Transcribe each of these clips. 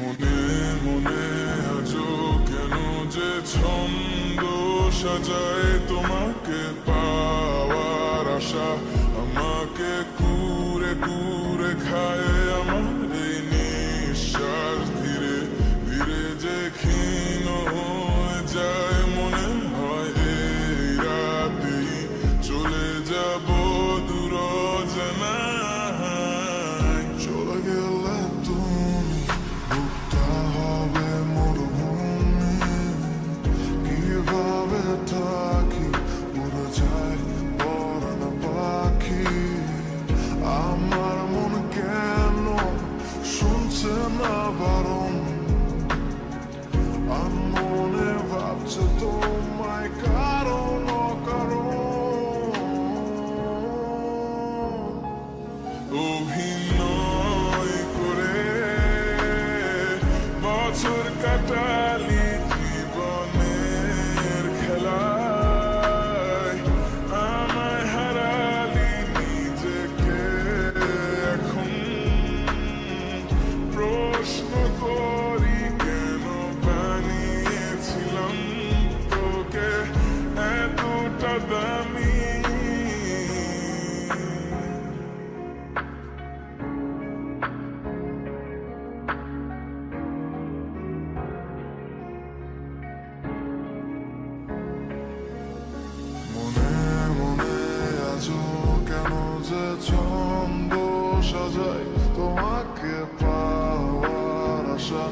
মনে মনে আজও কেন যে ছন্দ সাজায় তোমাকে পাওয়ার আশা আমাকে কুরে কুরে খায় আমার এই নিঃশ্বাস ধীরে ধীরে যে ক্ষীণ হয়ে যায় মনে হয় এই রাতেই চলে যাব দূর অজানায় চলে গেলে তুমি বুকটা হবে মরুভূমি কিভাবে থাকি উড়ে যায় পরাণ পাখি আমার মন কেন শুনছে না বারণ মনে ভাবছে তোমায় কারণ অভিনয় করে বছর কাটালি জীবনের খেলায় আমায় হারালি নিজেকে এখন প্রশ্ন করি কেন বানিয়েছিলাম তোকে এতটা দামি কেন যে ছন্দ সাজাই তোমাকে পাওয়ার আশা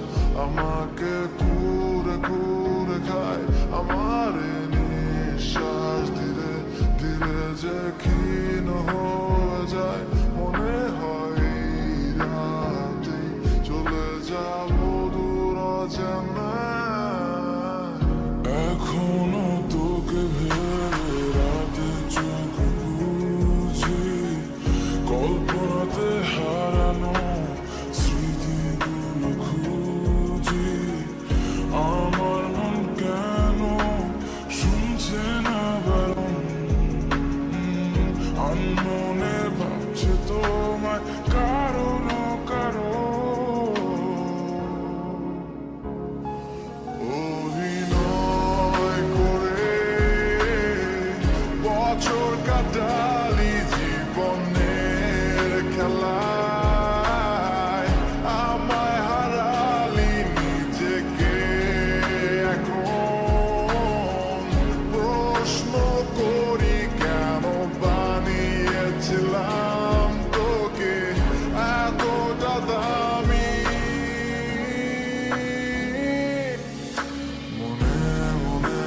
আমাকে কুরে কুরে খায় আমার নিঃশ্বাস ধীরে ধীরে যে ক্ষীণ হয়ে যায় মনে হয় রাতে চলে যাব দূর অজানায় এখনো তোকে ভেবে রাতে চোখ কল্পনাতে হারানো স্মৃতিগুলো খুঁজি আমার মন কেন শুনছে না বারণ আনমনে ভাবছে তোমায় কারণ অভিনয় করে বছর কাটালি জীবনে খেলায় আমায় হারালি নিজেকে এখন প্রশ্ন করি কেন বানিয়েছিলাম তোকে এতটা দামি মনে মনে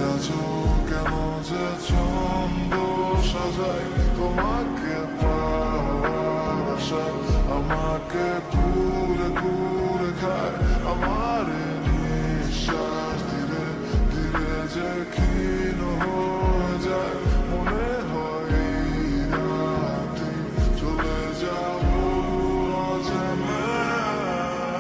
আছো কেন যে ছন্দ সাজাই তোমাকে আমাকে কুরে কুরে খায় আমার